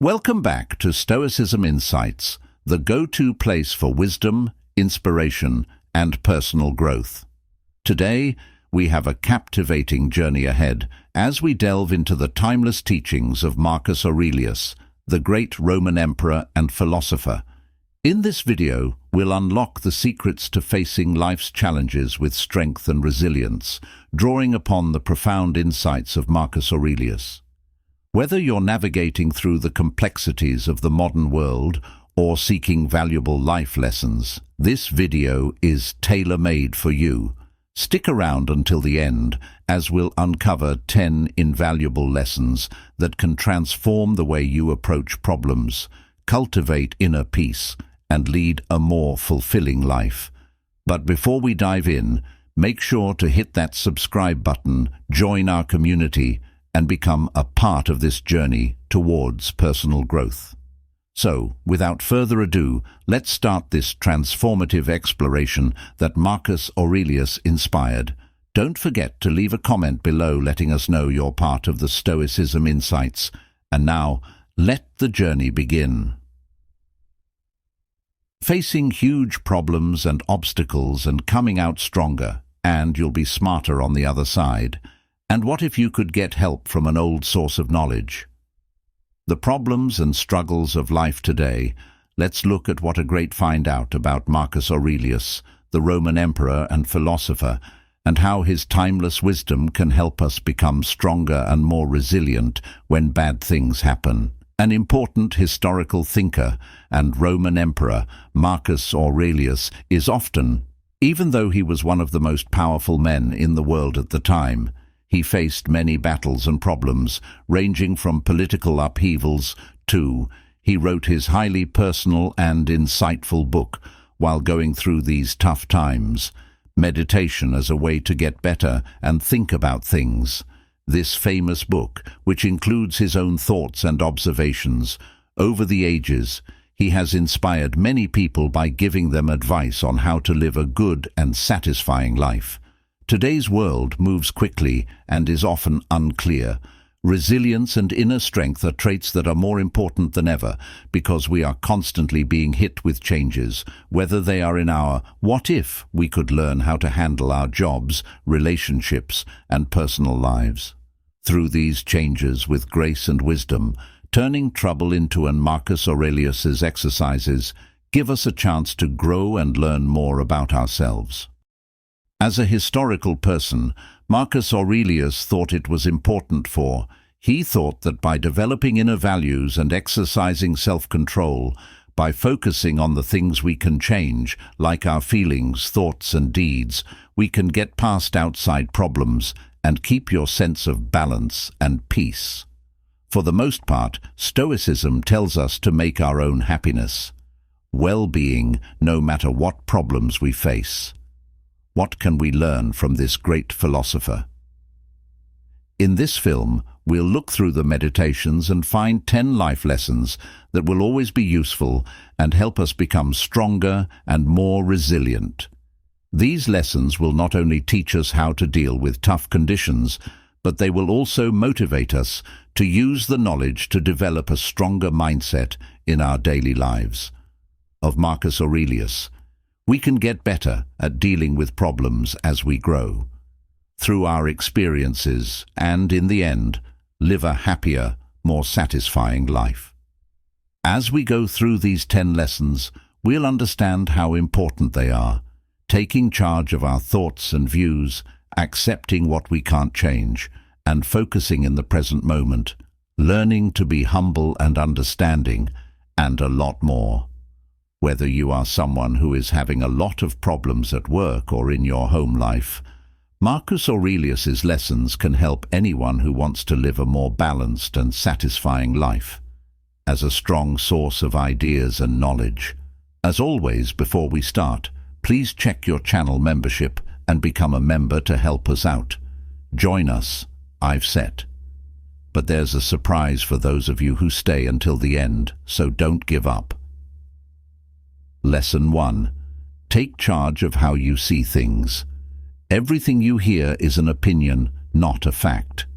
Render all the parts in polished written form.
Welcome back to Stoicism Insights, the go-to place for wisdom, inspiration, and personal growth. Today, we have a captivating journey ahead as we delve into the timeless teachings of Marcus Aurelius, the great Roman emperor and philosopher. In this video, we'll unlock the secrets to facing life's challenges with strength and resilience, drawing upon the profound insights of Marcus Aurelius. Whether you're navigating through the complexities of the modern world or seeking valuable life lessons, this video is tailor-made for you. Stick around until the end, as we'll uncover 10 invaluable lessons that can transform the way you approach problems, cultivate inner peace, and lead a more fulfilling life. But before we dive in, make sure to hit that subscribe button, join our community, and become a part of this journey towards personal growth. So, without further ado, let's start this transformative exploration that Marcus Aurelius inspired. Don't forget to leave a comment below letting us know you're part of the Stoicism Insights. And now, let the journey begin. Facing huge problems and obstacles and coming out stronger, and you'll be smarter on the other side. And what if you could get help from an old source of knowledge? The problems and struggles of life today. Let's look at what a great find out about Marcus Aurelius, the Roman emperor and philosopher, and how his timeless wisdom can help us become stronger and more resilient when bad things happen. An important historical thinker and Roman emperor, Marcus Aurelius, is often, even though he was one of the most powerful men in the world at the time, he faced many battles and problems, ranging from political upheavals to, he wrote his highly personal and insightful book while going through these tough times, Meditation as a Way to Get Better and Think About Things. This famous book, which includes his own thoughts and observations, over the ages, he has inspired many people by giving them advice on how to live a good and satisfying life. Today's world moves quickly and is often unclear. Resilience and inner strength are traits that are more important than ever because we are constantly being hit with changes, whether they are in our what if we could learn how to handle our jobs, relationships, and personal lives. Through these changes with grace and wisdom, turning trouble into an Marcus Aurelius's exercises give us a chance to grow and learn more about ourselves. As a historical person, Marcus Aurelius thought it was important he thought that by developing inner values and exercising self-control, by focusing on the things we can change, like our feelings, thoughts, and deeds, we can get past outside problems and keep your sense of balance and peace. For the most part, Stoicism tells us to make our own happiness, well-being, no matter what problems we face. What can we learn from this great philosopher? In this film, we'll look through the meditations and find 10 life lessons that will always be useful and help us become stronger and more resilient. These lessons will not only teach us how to deal with tough conditions, but they will also motivate us to use the knowledge to develop a stronger mindset in our daily lives. Of Marcus Aurelius, we can get better at dealing with problems as we grow, through our experiences, and in the end, live a happier, more satisfying life. As we go through these 10 lessons, we'll understand how important they are, taking charge of our thoughts and views, accepting what we can't change, and focusing in the present moment, learning to be humble and understanding, and a lot more. Whether you are someone who is having a lot of problems at work or in your home life, Marcus Aurelius's lessons can help anyone who wants to live a more balanced and satisfying life. As a strong source of ideas and knowledge. As always, before we start, please check your channel membership and become a member to help us out. Join us, I've set. But there's a surprise for those of you who stay until the end, so don't give up. Lesson 1. Take charge of how you see things. Everything you hear is an opinion, not a fact.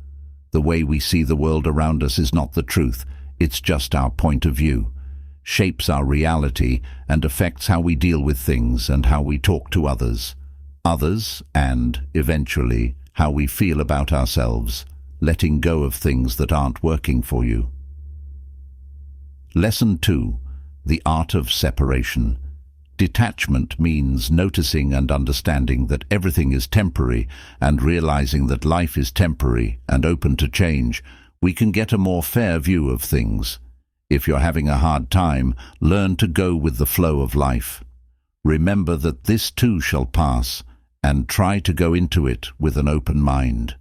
The way we see the world around us is not the truth. It's just our point of view, shapes our reality, and affects how we deal with things and how we talk to others, and, eventually, how we feel about ourselves, letting go of things that aren't working for you. Lesson 2. The art of separation. Detachment means noticing and understanding that everything is temporary and realizing that life is temporary and open to change. We can get a more fair view of things. If you're having a hard time, learn to go with the flow of life. Remember that this too shall pass, and try to go into it with an open mind.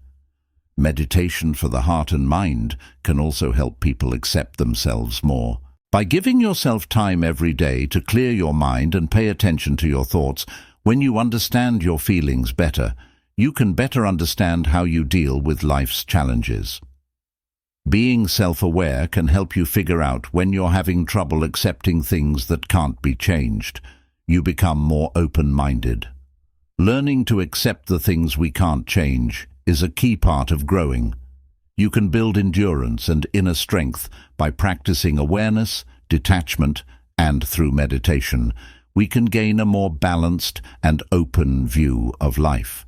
Meditation for the heart and mind can also help people accept themselves more. By giving yourself time every day to clear your mind and pay attention to your thoughts, when you understand your feelings better, you can better understand how you deal with life's challenges. Being self-aware can help you figure out when you're having trouble accepting things that can't be changed. You become more open-minded. Learning to accept the things we can't change is a key part of growing. You can build endurance and inner strength by practicing awareness, detachment, and through meditation, we can gain a more balanced and open view of life.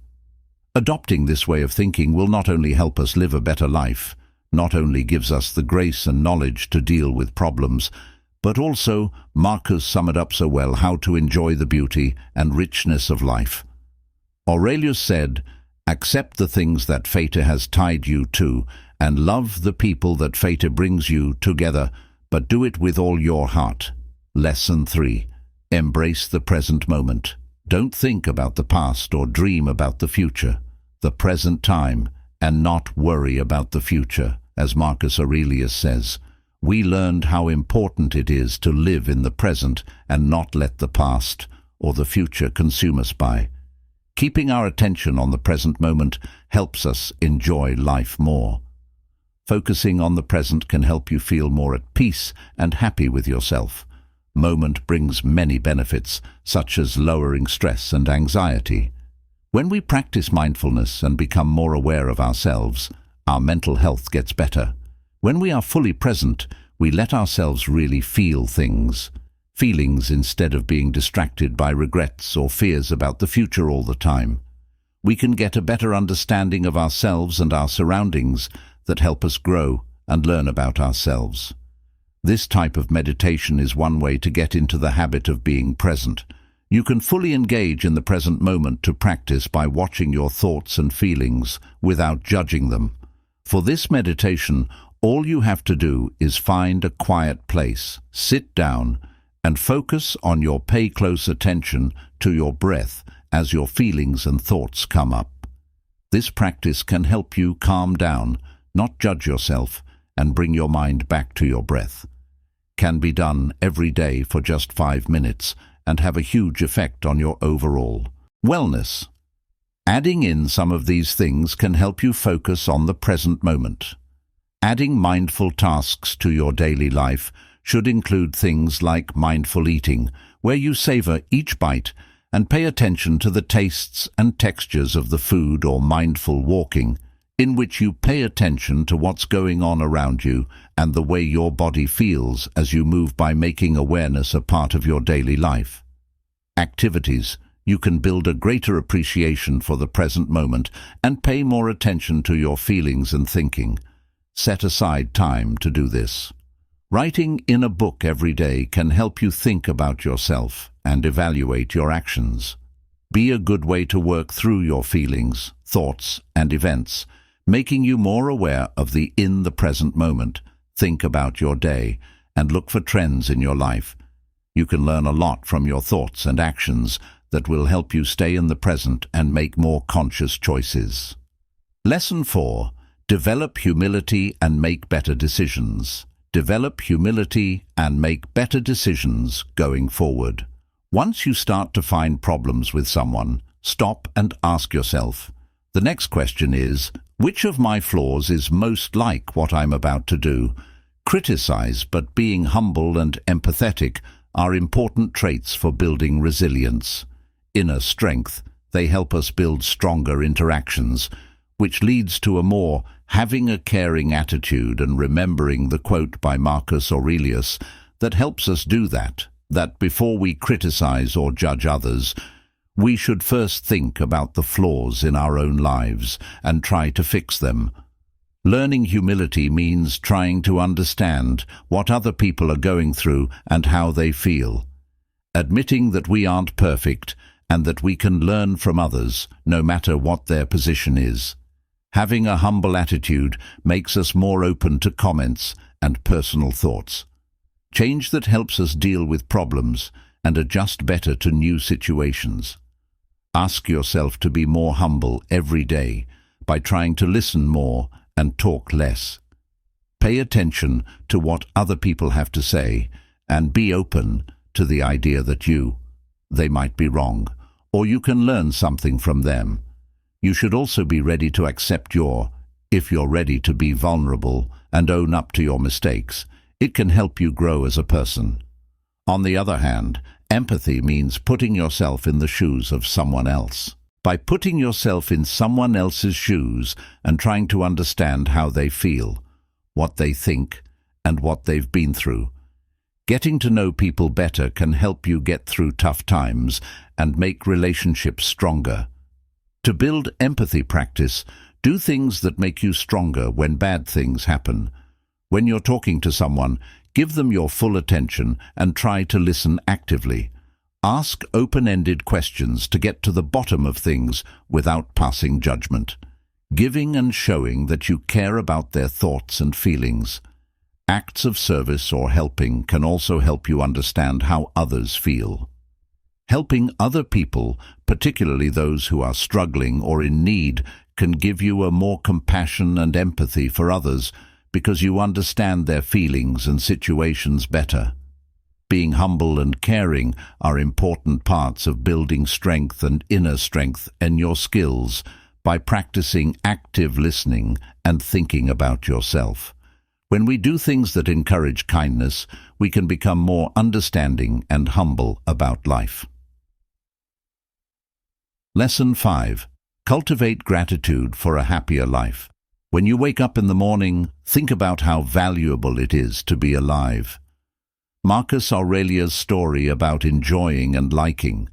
Adopting this way of thinking will not only help us live a better life, not only gives us the grace and knowledge to deal with problems, but also, Marcus summed it up so well, how to enjoy the beauty and richness of life. Aurelius said, "Accept the things that fate has tied you to, and love the people that fate brings you together, but do it with all your heart." Lesson 3. Embrace the present moment. Don't think about the past or dream about the future. The present time, and not worry about the future. As Marcus Aurelius says, we learned how important it is to live in the present and not let the past or the future consume us by. Keeping our attention on the present moment helps us enjoy life more. Focusing on the present can help you feel more at peace and happy with yourself. Moment brings many benefits, such as lowering stress and anxiety. When we practice mindfulness and become more aware of ourselves, our mental health gets better. When we are fully present, we let ourselves really feel feelings instead of being distracted by regrets or fears about the future all the time. We can get a better understanding of ourselves and our surroundings that help us grow and learn about ourselves. This type of meditation is one way to get into the habit of being present. You can fully engage in the present moment to practice by watching your thoughts and feelings without judging them. For this meditation, all you have to do is find a quiet place, sit down, and focus on your pay close attention to your breath as your feelings and thoughts come up. This practice can help you calm down, not judge yourself, and bring your mind back to your breath. Can be done every day for just 5 minutes and have a huge effect on your overall wellness. Adding in some of these things can help you focus on the present moment. Adding mindful tasks to your daily life should include things like mindful eating, where you savor each bite and pay attention to the tastes and textures of the food, or mindful walking, in which you pay attention to what's going on around you and the way your body feels as you move, by making awareness a part of your daily life. Activities. You can build a greater appreciation for the present moment and pay more attention to your feelings and thinking. Set aside time to do this. Writing in a book every day can help you think about yourself and evaluate your actions. Be a good way to work through your feelings, thoughts, and events, making you more aware of the present moment. Think about your day and look for trends in your life. You can learn a lot from your thoughts and actions that will help you stay in the present and make more conscious choices. Lesson 4. Develop humility and make better decisions. Develop humility and make better decisions going forward. Once you start to find problems with someone, stop and ask yourself, the next question is, which of my flaws is most like what I'm about to do? Criticize, but being humble and empathetic are important traits for building resilience. Inner strength. They help us build stronger interactions. which leads to a more having a caring attitude and remembering the quote by Marcus Aurelius that helps us do that before we criticize or judge others, we should first think about the flaws in our own lives and try to fix them. Learning humility means trying to understand what other people are going through and how they feel. Admitting that we aren't perfect and that we can learn from others, no matter what their position is. Having a humble attitude makes us more open to comments and personal thoughts. Change that helps us deal with problems and adjust better to new situations. Ask yourself to be more humble every day by trying to listen more and talk less. Pay attention to what other people have to say and be open to the idea that they might be wrong, or you can learn something from them. You should also be ready to accept if you're ready to be vulnerable and own up to your mistakes, it can help you grow as a person. On the other hand, empathy means putting yourself in the shoes of someone else. By putting yourself in someone else's shoes and trying to understand how they feel, what they think, and what they've been through. Getting to know people better can help you get through tough times and make relationships stronger. To build empathy practice, do things that make you stronger when bad things happen. When you're talking to someone, give them your full attention and try to listen actively. Ask open-ended questions to get to the bottom of things without passing judgment. Giving and showing that you care about their thoughts and feelings. Acts of service or helping can also help you understand how others feel. Helping other people, particularly those who are struggling or in need, can give you a more compassion and empathy for others because you understand their feelings and situations better. Being humble and caring are important parts of building strength and inner strength in your skills by practicing active listening and thinking about yourself. When we do things that encourage kindness, we can become more understanding and humble about life. Lesson 5. Cultivate gratitude for a happier life. When you wake up in the morning, think about how valuable it is to be alive. Marcus Aurelius' story about enjoying and liking.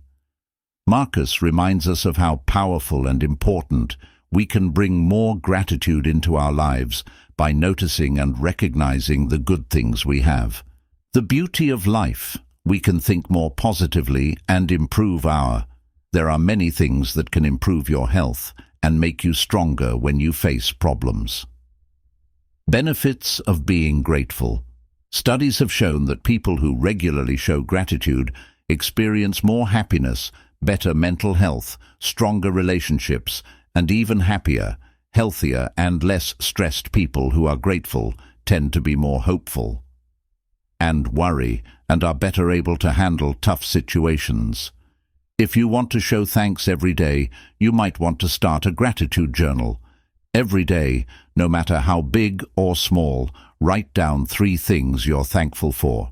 Marcus reminds us of how powerful and important we can bring more gratitude into our lives by noticing and recognizing the good things we have. The beauty of life, we can think more positively and improve There are many things that can improve your health and make you stronger when you face problems. Benefits of being grateful. Studies have shown that people who regularly show gratitude experience more happiness, better mental health, stronger relationships, and even happier, healthier and less stressed people who are grateful tend to be more hopeful and worry and are better able to handle tough situations. If you want to show thanks every day, you might want to start a gratitude journal. Every day, no matter how big or small, write down 3 things you're thankful for.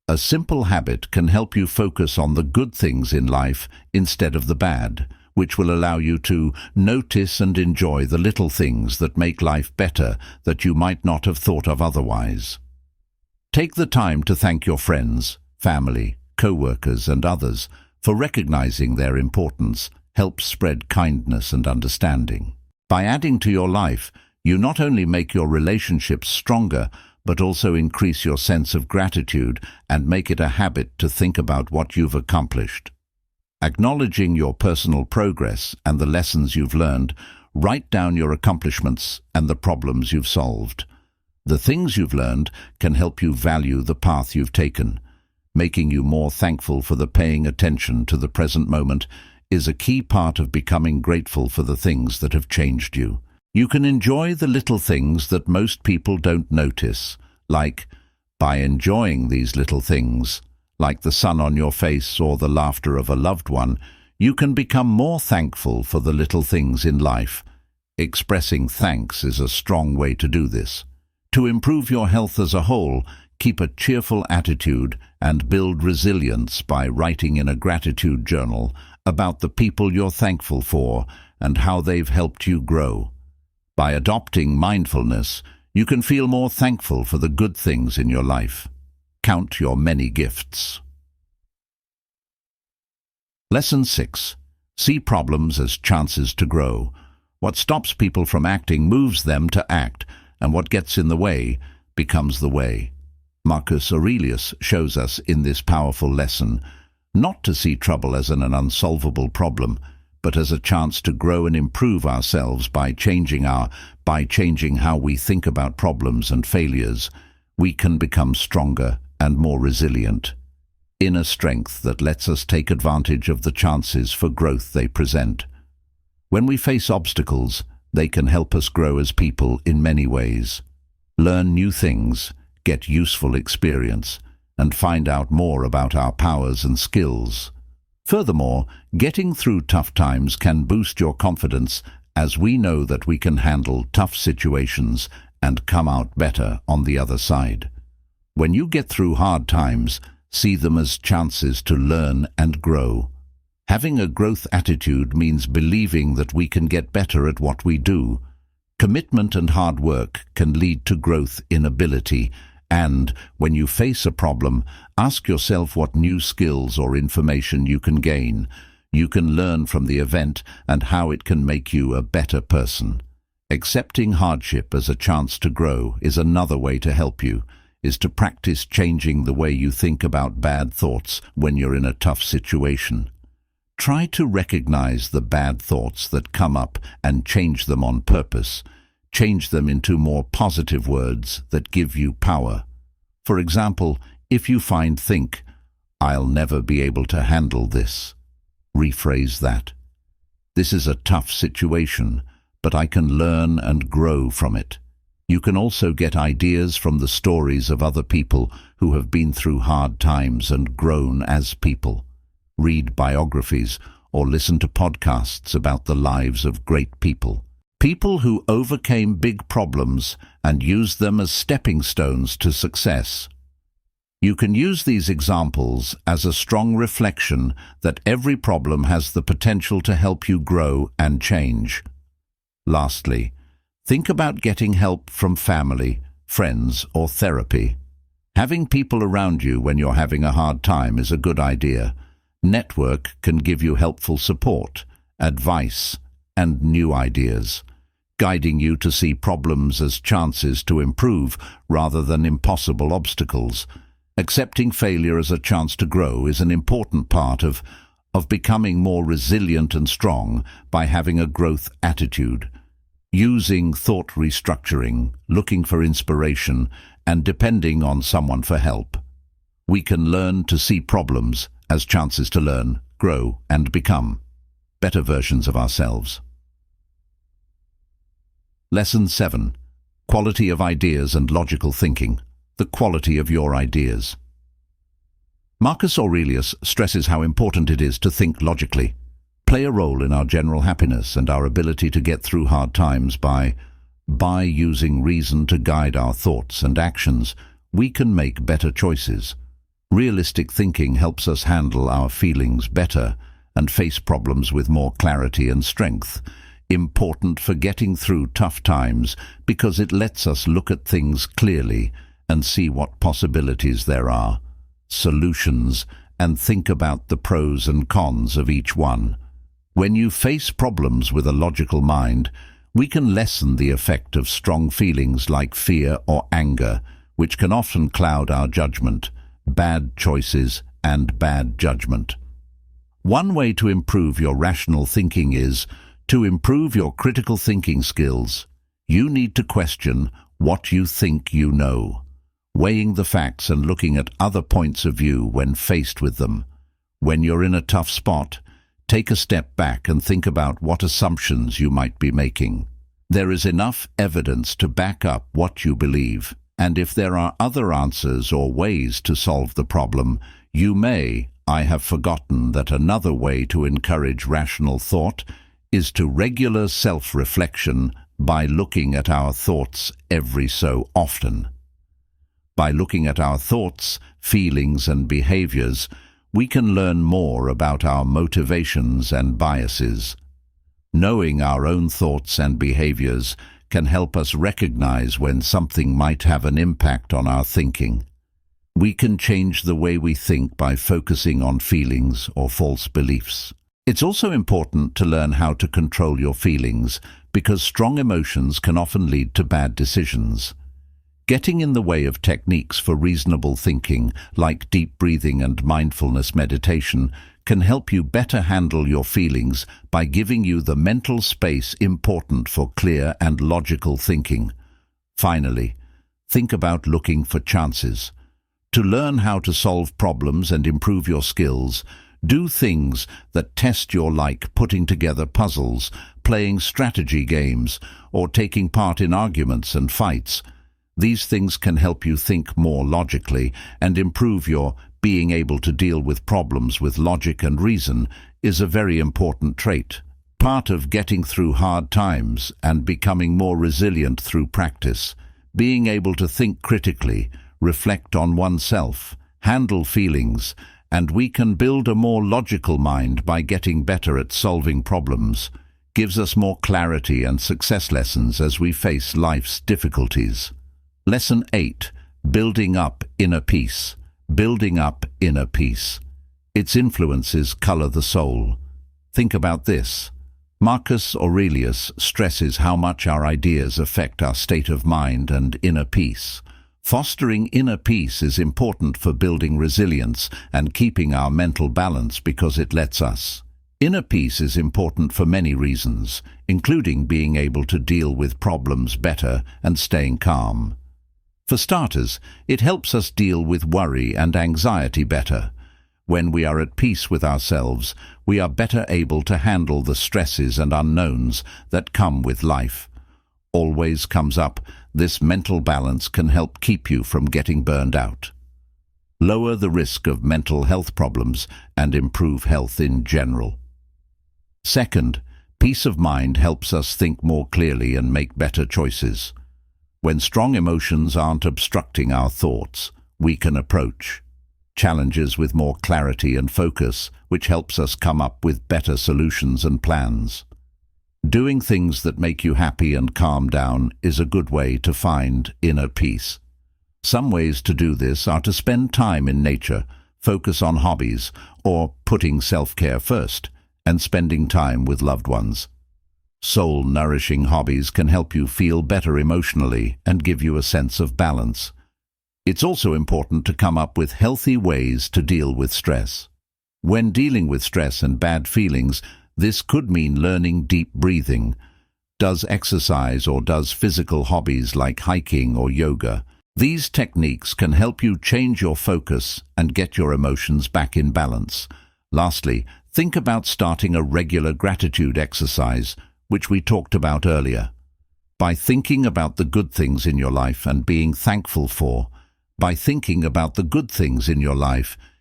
A simple habit can help you focus on the good things in life instead of the bad, which will allow you to notice and enjoy the little things that make life better that you might not have thought of otherwise. Take the time to thank your friends, family, co-workers and others for recognizing their importance. Helps spread kindness and understanding. By adding to your life, you not only make your relationships stronger, but also increase your sense of gratitude and make it a habit to think about what you've accomplished. Acknowledging your personal progress and the lessons you've learned, write down your accomplishments and the problems you've solved. The things you've learned can help you value the path you've taken. Making you more thankful for the paying attention to the present moment is a key part of becoming grateful for the things that have changed you. You can enjoy the little things that most people don't notice, like by enjoying these little things, like the sun on your face or the laughter of a loved one, you can become more thankful for the little things in life. Expressing thanks is a strong way to do this. To improve your health as a whole, keep a cheerful attitude and build resilience by writing in a gratitude journal about the people you're thankful for and how they've helped you grow. By adopting mindfulness, you can feel more thankful for the good things in your life. Count your many gifts. Lesson 6. See problems as chances to grow. What stops people from acting moves them to act, and what gets in the way becomes the way. Marcus Aurelius shows us in this powerful lesson not to see trouble as an unsolvable problem, but as a chance to grow and improve ourselves by changing how we think about problems and failures. We can become stronger and more resilient. Inner strength that lets us take advantage of the chances for growth they present. When we face obstacles, they can help us grow as people in many ways. Learn new things, get useful experience, and find out more about our powers and skills. Furthermore, getting through tough times can boost your confidence, as we know that we can handle tough situations and come out better on the other side. When you get through hard times, see them as chances to learn and grow. Having a growth attitude means believing that we can get better at what we do. Commitment and hard work can lead to growth in ability, and when you face a problem, ask yourself what new skills or information you can gain. You can learn from the event and how it can make you a better person. Accepting hardship as a chance to grow is another way to help you, is to practice changing the way you think about bad thoughts when you're in a tough situation. Try to recognize the bad thoughts that come up and change them on purpose. Change them into more positive words that give you power. For example, if you think, "I'll never be able to handle this," rephrase that. "This is a tough situation, but I can learn and grow from it." You can also get ideas from the stories of other people who have been through hard times and grown as people. Read biographies or listen to podcasts about the lives of great people. People who overcame big problems and used them as stepping stones to success. You can use these examples as a strong reflection that every problem has the potential to help you grow and change. Lastly, think about getting help from family, friends, or therapy. Having people around you when you're having a hard time is a good idea. Network can give you helpful support, advice, and new ideas, guiding you to see problems as chances to improve rather than impossible obstacles. Accepting failure as a chance to grow is an important part of becoming more resilient and strong by having a growth attitude. Using thought restructuring, looking for inspiration, and depending on someone for help. We can learn to see problems as chances to learn, grow, and become better versions of ourselves. Lesson 7. Quality of ideas and logical thinking. The quality of your ideas. Marcus Aurelius stresses how important it is to think logically, play a role in our general happiness and our ability to get through hard times by using reason to guide our thoughts and actions. We can make better choices. Realistic thinking helps us handle our feelings better and face problems with more clarity and strength. Important for getting through tough times because it lets us look at things clearly and see what possibilities there are, solutions, and think about the pros and cons of each one. When you face problems with a logical mind, we can lessen the effect of strong feelings like fear or anger, which can often cloud our judgment, bad choices, and bad judgment. One way to improve your rational thinking is to improve your critical thinking skills. You need to question what you think you know, weighing the facts and looking at other points of view when faced with them. When you're in a tough spot, take a step back and think about what assumptions you might be making. There is enough evidence to back up what you believe, and if there are other answers or ways to solve the problem, I have forgotten that another way to encourage rational thought is to regular self-reflection by looking at our thoughts every so often. By looking at our thoughts, feelings, and behaviors, we can learn more about our motivations and biases. Knowing our own thoughts and behaviors can help us recognize when something might have an impact on our thinking. We can change the way we think by focusing on feelings or false beliefs. It's also important to learn how to control your feelings, because strong emotions can often lead to bad decisions. Getting in the way of techniques for reasonable thinking, like deep breathing and mindfulness meditation, can help you better handle your feelings by giving you the mental space important for clear and logical thinking. Finally, think about looking for chances. To learn how to solve problems and improve your skills, do things that test your, like putting together puzzles, playing strategy games, or taking part in arguments and fights. These things can help you think more logically and improve your being able to deal with problems with logic and reason is a very important trait. Part of getting through hard times and becoming more resilient through practice, being able to think critically, reflect on oneself, handle feelings, and we can build a more logical mind by getting better at solving problems, gives us more clarity and success lessons as we face life's difficulties. Lesson 8. Building up inner peace. Building up inner peace. Its influences color the soul. Think about this. Marcus Aurelius stresses how much our ideas affect our state of mind and inner peace. Fostering inner peace is important for building resilience and keeping our mental balance because it lets us. Inner peace is important for many reasons, including being able to deal with problems better and staying calm. For starters, it helps us deal with worry and anxiety better. When we are at peace with ourselves, we are better able to handle the stresses and unknowns that come with life. Always comes up, this mental balance can help keep you from getting burned out. Lower the risk of mental health problems and improve health in general. Second, peace of mind helps us think more clearly and make better choices. When strong emotions aren't obstructing our thoughts, we can approach challenges with more clarity and focus, which helps us come up with better solutions and plans. Doing things that make you happy and calm down is a good way to find inner peace. Some ways to do this are to spend time in nature, focus on hobbies, or putting self-care first, and spending time with loved ones. Soul-nourishing hobbies can help you feel better emotionally and give you a sense of balance. It's also important to come up with healthy ways to deal with stress. When dealing with stress and bad feelings, this could mean learning deep breathing, does exercise or does physical hobbies like hiking or yoga. These techniques can help you change your focus and get your emotions back in balance. Lastly, think about starting a regular gratitude exercise, which we talked about earlier. By thinking about the good things in your life and being thankful for,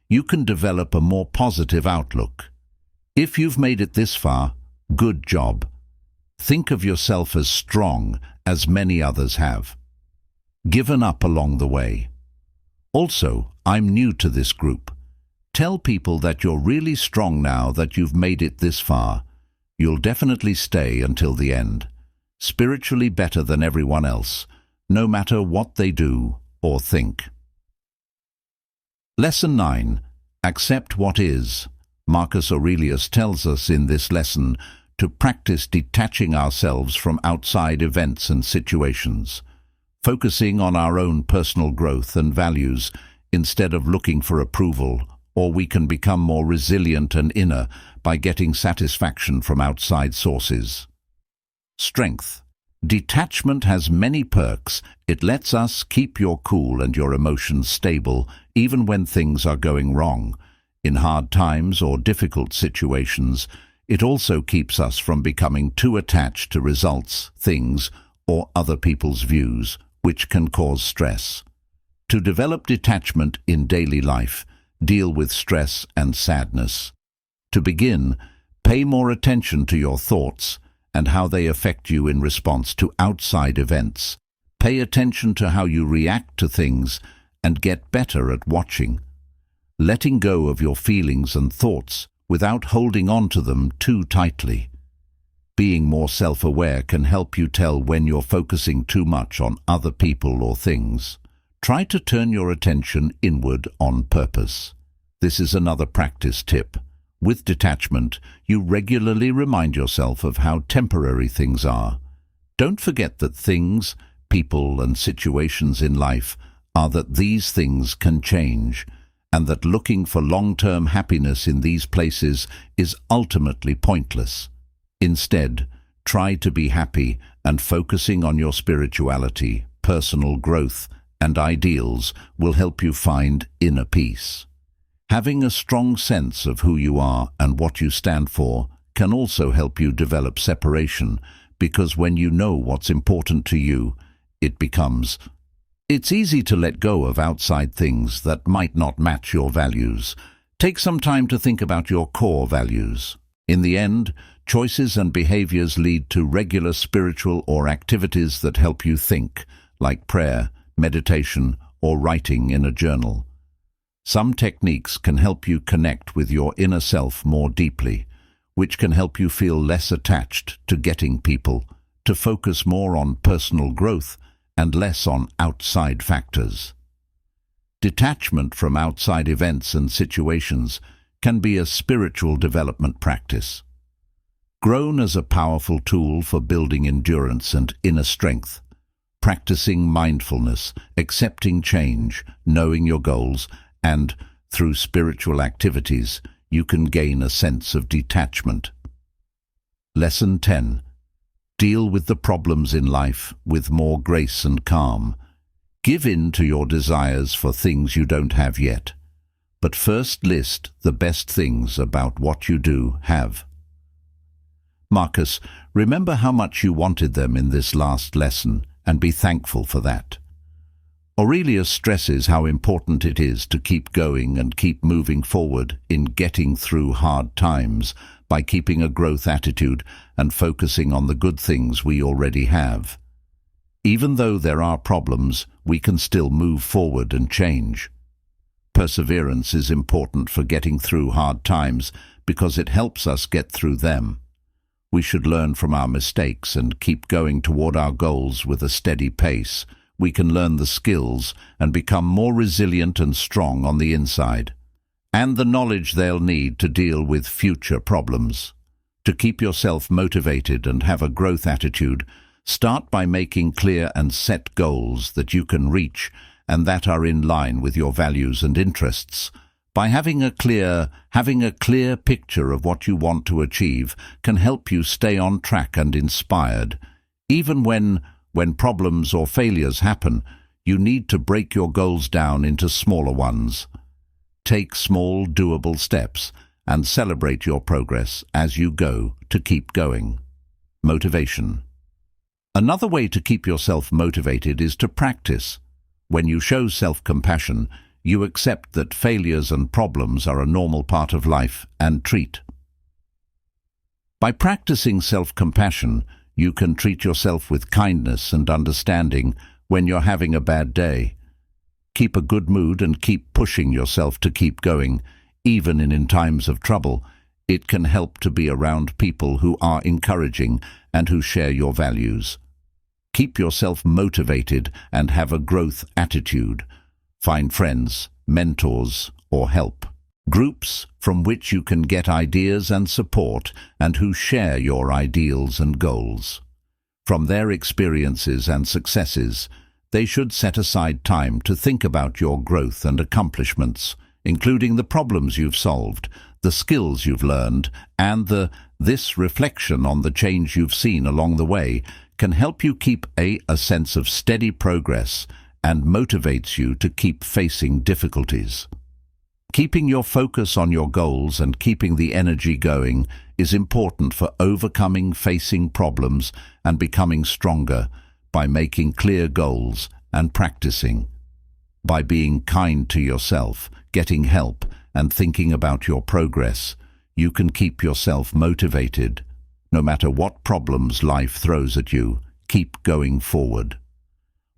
you can develop a more positive outlook. If you've made it this far, good job. Think of yourself as strong, as many others have. Given up along the way. Also, I'm new to this group. Tell people that you're really strong now that you've made it this far. You'll definitely stay until the end. Spiritually better than everyone else, no matter what they do or think. Lesson 9. Accept what is. Marcus Aurelius tells us in this lesson to practice detaching ourselves from outside events and situations, focusing on our own personal growth and values instead of looking for approval, or we can become more resilient and inner by getting satisfaction from outside sources. Strength. Detachment has many perks. It lets us keep your cool and your emotions stable even when things are going wrong. In hard times or difficult situations, it also keeps us from becoming too attached to results, things, or other people's views, which can cause stress. To develop detachment in daily life, deal with stress and sadness. To begin, pay more attention to your thoughts and how they affect you in response to outside events. Pay attention to how you react to things and get better at watching. Letting go of your feelings and thoughts without holding on to them too tightly. Being more self-aware can help you tell when you're focusing too much on other people or things. Try to turn your attention inward on purpose. This is another practice tip. With detachment, you regularly remind yourself of how temporary things are. Don't forget that things, people, and situations in life are that these things can change, and that looking for long-term happiness in these places is ultimately pointless. Instead, try to be happy and focusing on your spirituality, personal growth, and ideals will help you find inner peace. Having a strong sense of who you are and what you stand for can also help you develop separation, because when you know what's important to you, it's easy to let go of outside things that might not match your values. Take some time to think about your core values. In the end, choices and behaviors lead to regular spiritual or activities that help you think, like prayer, meditation, or writing in a journal. Some techniques can help you connect with your inner self more deeply, which can help you feel less attached to getting people, to focus more on personal growth and less on outside factors. Detachment from outside events and situations can be a spiritual development practice. Grown as a powerful tool for building endurance and inner strength, practicing mindfulness, accepting change, knowing your goals, and, through spiritual activities, you can gain a sense of detachment. Lesson 10. Deal with the problems in life with more grace and calm. Give in to your desires for things you don't have yet. But first list the best things about what you do have. Marcus, remember how much you wanted them in this last lesson, and be thankful for that. Aurelius stresses how important it is to keep going and keep moving forward in getting through hard times by keeping a growth attitude and focusing on the good things we already have. Even though there are problems, we can still move forward and change. Perseverance is important for getting through hard times because it helps us get through them. We should learn from our mistakes and keep going toward our goals with a steady pace. We can learn the skills and become more resilient and strong on the inside, and the knowledge they'll need to deal with future problems. To keep yourself motivated and have a growth attitude, start by making clear and set goals that you can reach and that are in line with your values and interests. By having a clear picture of what you want to achieve can help you stay on track and inspired. Even when problems or failures happen, you need to break your goals down into smaller ones. Take small, doable steps and celebrate your progress as you go to keep going. Motivation. Another way to keep yourself motivated is to practice. When you show self-compassion, you accept that failures and problems are a normal part of life and treat. By practicing self-compassion, you can treat yourself with kindness and understanding when you're having a bad day. Keep a good mood and keep pushing yourself to keep going, even in times of trouble. It can help to be around people who are encouraging and who share your values. Keep yourself motivated and have a growth attitude. Find friends, mentors, or help. Groups from which you can get ideas and support and who share your ideals and goals. From their experiences and successes, they should set aside time to think about your growth and accomplishments, including the problems you've solved, the skills you've learned, and this reflection on the change you've seen along the way can help you keep a sense of steady progress and motivates you to keep facing difficulties. Keeping your focus on your goals and keeping the energy going is important for facing problems and becoming stronger by making clear goals and practicing. By being kind to yourself, getting help, and thinking about your progress, you can keep yourself motivated. No matter what problems life throws at you, keep going forward.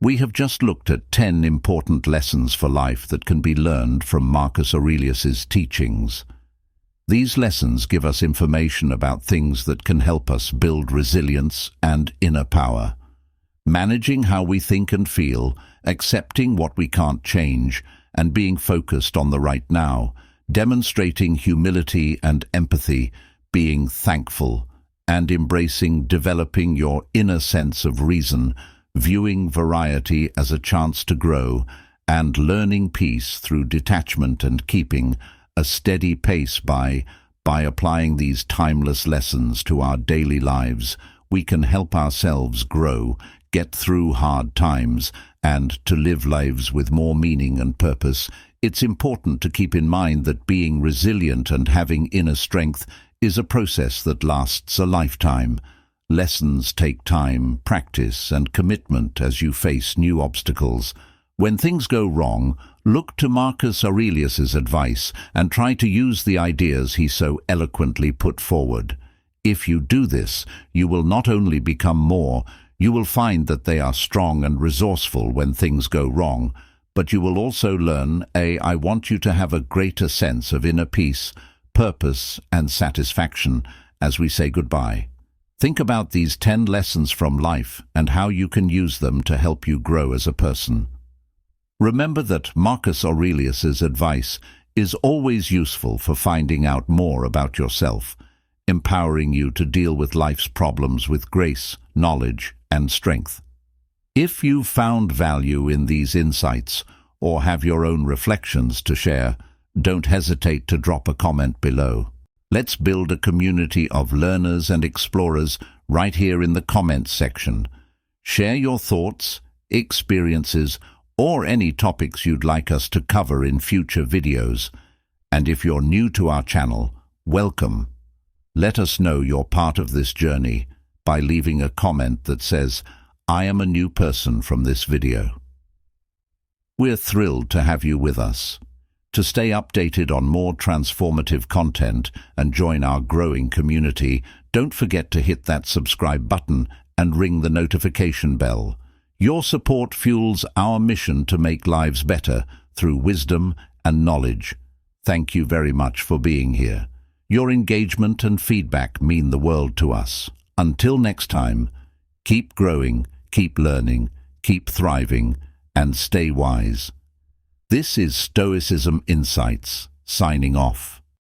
We have just looked at 10 important lessons for life that can be learned from Marcus Aurelius's teachings. These lessons give us information about things that can help us build resilience and inner power. Managing how we think and feel, accepting what we can't change, and being focused on the right now, demonstrating humility and empathy, being thankful, and embracing developing your inner sense of reason, viewing variety as a chance to grow, and learning peace through detachment and keeping a steady pace. By applying these timeless lessons to our daily lives, we can help ourselves grow, get through hard times, and to live lives with more meaning and purpose. It's important to keep in mind that being resilient and having inner strength is a process that lasts a lifetime. Lessons take time, practice, and commitment as you face new obstacles. When things go wrong, look to Marcus Aurelius's advice and try to use the ideas he so eloquently put forward. If you do this, you will not only become more, you will find that they are strong and resourceful when things go wrong, but you will also learn I want you to have a greater sense of inner peace, purpose, and satisfaction as we say goodbye. Think about these 10 lessons from life and how you can use them to help you grow as a person. Remember that Marcus Aurelius's advice is always useful for finding out more about yourself, empowering you to deal with life's problems with grace, knowledge, and strength. If you've found value in these insights or have your own reflections to share, don't hesitate to drop a comment below. Let's build a community of learners and explorers right here in the comments section. Share your thoughts, experiences, or any topics you'd like us to cover in future videos. And if you're new to our channel, welcome. Let us know you're part of this journey by leaving a comment that says, "I am a new person from this video." We're thrilled to have you with us. To stay updated on more transformative content and join our growing community, don't forget to hit that subscribe button and ring the notification bell. Your support fuels our mission to make lives better through wisdom and knowledge. Thank you very much for being here. Your engagement and feedback mean the world to us. Until next time, keep growing, keep learning, keep thriving, and stay wise. This is Stoicism Insights, signing off.